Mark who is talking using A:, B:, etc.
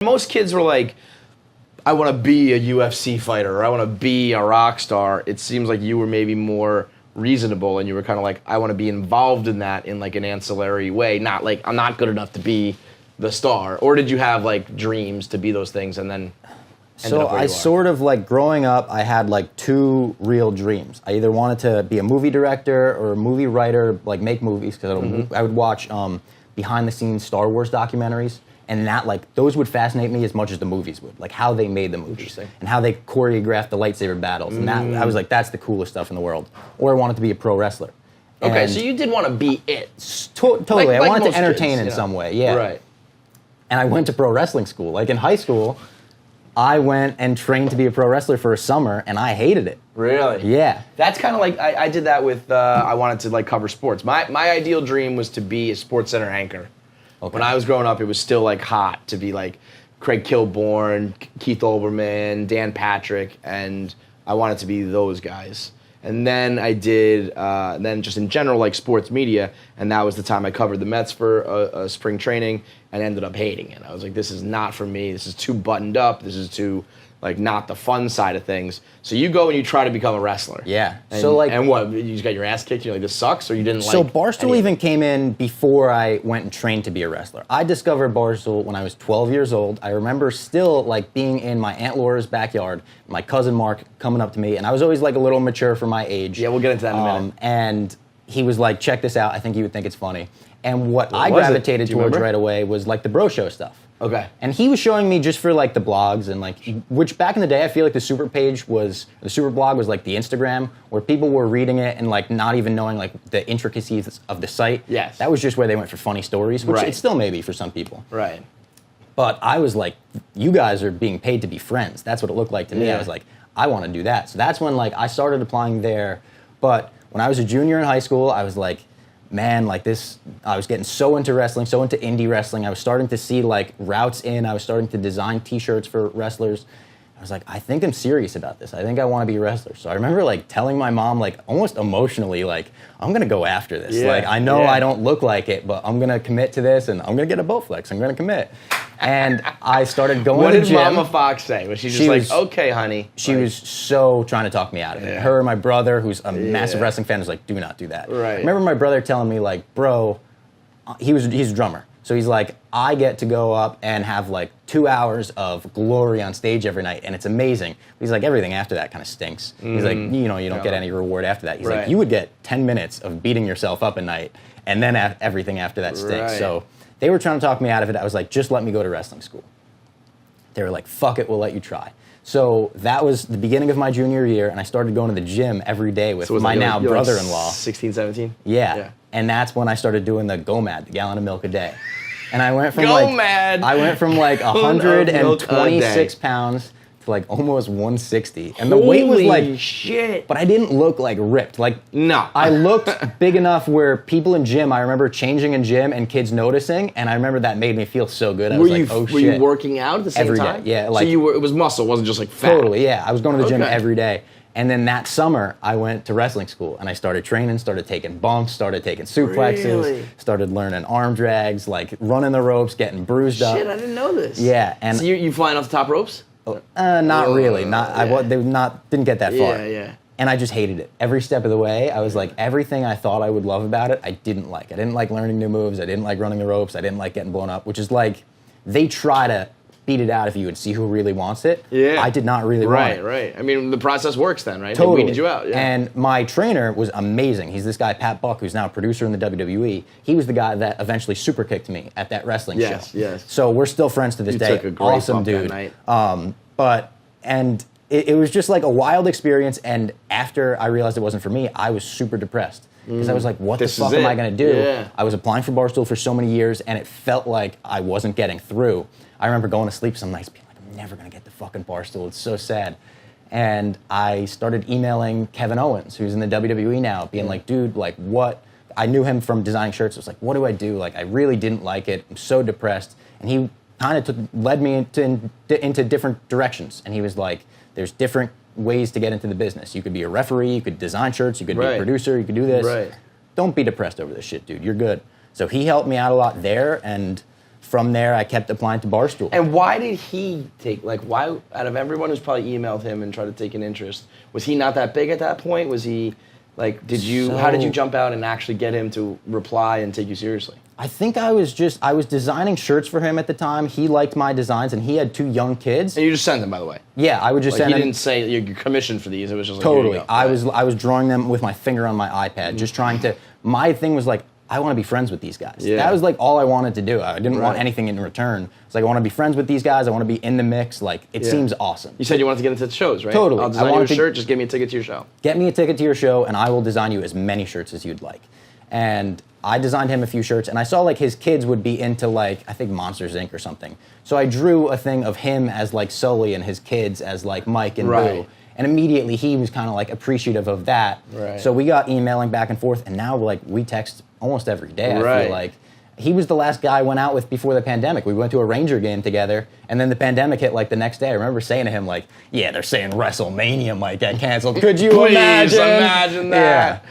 A: Most kids were like, I want to be a UFC fighter or I want to be a rock star. It seems like you were maybe more reasonable and you were kind of like, I want to be involved in that in like an ancillary way. Not like, I'm not good enough to be the star. Or did you have like dreams to be those things and then
B: So I sort of like growing up, I had like two real dreams. I either wanted to be a movie director or a movie writer, like make movies, because I would watch behind the scenes Star Wars documentaries. And that, like, those would fascinate me as much as the movies would, like how they made the movies and how they choreographed the lightsaber battles. And that, I was like, that's the coolest stuff in the world. Or I wanted to be a pro wrestler.
A: Okay, so you did want to be it.
B: Totally,
A: Like
B: I wanted
A: most
B: to entertain
A: kids,
B: in some way, yeah.
A: Right.
B: And I went to pro wrestling school. Like in high school, I went and trained to be a pro wrestler for a summer, and I hated it.
A: Really?
B: Yeah.
A: That's kind of like, I did that with, I wanted to like cover sports. My ideal dream was to be a Sports Center anchor. Okay. When I was growing up, it was still like hot to be like Craig Kilborn, Keith Olbermann, Dan Patrick, and I wanted to be those guys. And then I did, then just in general, like sports media, and that was the time I covered the Mets for a spring training and ended up hating it. I was like, this is not for me. This is too buttoned up. This is too, like, not the fun side of things. So you go and you try to become a wrestler.
B: Yeah.
A: And,
B: so like,
A: and what, you just got your ass kicked? You're like, this sucks? Or you didn't like
B: So Barstool even came in before I went and trained to be a wrestler. I discovered Barstool when I was 12 years old. I remember still like being in my Aunt Laura's backyard, my cousin Mark coming up to me, and I was always like a little mature for my age.
A: Yeah, we'll get into that in a minute.
B: And he was like, check this out, I think you would think it's funny. And what I gravitated towards right away was like the bro show stuff.
A: Okay.
B: And he was showing me just for like the blogs and like, which back in the day I feel like the super blog was like the Instagram where people were reading it and like not even knowing like the intricacies of the site.
A: Yes.
B: That was just where they went for funny stories, which it still may be for some people.
A: Right.
B: But I was like, you guys are being paid to be friends. That's what it looked like to me.
A: Yeah.
B: I was like, I want to do that. So that's when like I started applying there. But when I was a junior in high school, I was like, man, like this, I was getting so into wrestling, so into indie wrestling. I was starting to see like routes in. I was starting to design t-shirts for wrestlers. I was like, I think I'm serious about this. I think I want to be a wrestler. So I remember like telling my mom, like almost emotionally, like, I'm going to go after this.
A: Yeah.
B: Like, I know I don't look like it, but I'm going to commit to this and I'm going to get a Bowflex. I'm going to commit. And I started going to the gym.
A: What did Mama Fox say? Was she just like, okay, honey?
B: She was so trying to talk me out of it. Her and my brother, who's a massive wrestling fan, was like, do not do that.
A: Right.
B: I remember my brother telling me, like, bro, he's a drummer. So he's like, I get to go up and have like 2 hours of glory on stage every night, and it's amazing. He's like, everything after that kind of stinks. He's like, you know, you don't get any reward after that. He's like, you would get 10 minutes of beating yourself up a night, and then everything after that stinks. So they were trying to talk me out of it. I was like, just let me go to wrestling school. They were like, fuck it, we'll let you try. So that was the beginning of my junior year, and I started going to the gym every day with my now brother-in-law.
A: Like 16, 17?
B: Yeah. And that's when I started doing the GOMAD, the gallon of milk a day. And I went from like 126 pounds to like almost 160. And the weight was like
A: shit.
B: But I didn't look like ripped. Like
A: no.
B: I looked big enough where people in gym, I remember changing in gym and kids noticing, and I remember that made me feel so good. I was like, oh shit.
A: Were you working out at the same
B: every
A: time?
B: Day. Yeah, like
A: so it was muscle, it wasn't just like fat.
B: Totally, yeah. I was going to the gym every day. And then that summer, I went to wrestling school, and I started training, started taking bumps, started taking suplexes, started learning arm drags, like running the ropes, getting bruised up.
A: Shit, I didn't know this.
B: Yeah. And
A: so you flying off the top ropes?
B: Not really. Didn't get that far.
A: Yeah.
B: And I just hated it. Every step of the way, I was like, everything I thought I would love about it, I didn't like. I didn't like learning new moves. I didn't like running the ropes. I didn't like getting blown up, which is like, they try to beat it out of you and see who really wants it.
A: Yeah.
B: I did not really want it.
A: Right. I mean, the process works then, right?
B: Totally.
A: They weeded you out. Yeah.
B: And my trainer was amazing. He's this guy, Pat Buck, who's now a producer in the WWE. He was the guy that eventually super kicked me at that wrestling show.
A: Yes.
B: So we're still friends to this day.
A: Took a great
B: awesome
A: bump
B: dude.
A: That night.
B: It was just like a wild experience. And after I realized it wasn't for me, I was super depressed. Because I was like, what the fuck am I going to do?
A: Yeah.
B: I was applying for Barstool for so many years, and it felt like I wasn't getting through. I remember going to sleep some nights being like, I'm never going to get the fucking Barstool. It's so sad. And I started emailing Kevin Owens, who's in the WWE now, being like, dude, like what? I knew him from designing shirts. I was like, what do I do? Like, I really didn't like it. I'm so depressed. And he kind of led me into different directions. And he was like, there's different ways to get into the business. You could be a referee, you could design shirts, you could be a producer, you could do this.
A: Right.
B: Don't be depressed over this shit, dude. You're good. So he helped me out a lot there, and from there, I kept applying to Barstool.
A: And why did he take, like, why, out of everyone who's probably emailed him and tried to take an interest, was he not that big at that point? Was he, like, how did you jump out and actually get him to reply and take you seriously?
B: I think I was designing shirts for him at the time. He liked my designs, and he had 2 young kids.
A: And you just sent them, by the way?
B: Yeah, I would just send
A: him. He
B: them.
A: didn't say you're commissioned for these. It was just like,
B: Totally.
A: Here you go.
B: I was drawing them with my finger on my iPad, just trying to. My thing was like, I want to be friends with these guys.
A: Yeah.
B: That was like all I wanted to do. I didn't want anything in return. It's like I want to be friends with these guys. I want to be in the mix. Like it seems awesome.
A: You said you wanted to get into the shows, right?
B: Totally.
A: I'll design you a shirt. Just give me a ticket to your show.
B: Get me a ticket to your show, and I will design you as many shirts as you'd like. And I designed him a few shirts, and I saw like his kids would be into like I think Monsters Inc. or something. So I drew a thing of him as like Sully and his kids as like Mike and Boo. And immediately he was kind of like appreciative of that.
A: Right.
B: So we got emailing back and forth, and now like we text almost every day. I feel like he was the last guy I went out with before the pandemic. We went to a Ranger game together, and then the pandemic hit like the next day. I remember saying to him like, "Yeah, they're saying WrestleMania might get canceled. Could you
A: Please
B: imagine?
A: imagine that."
B: Yeah.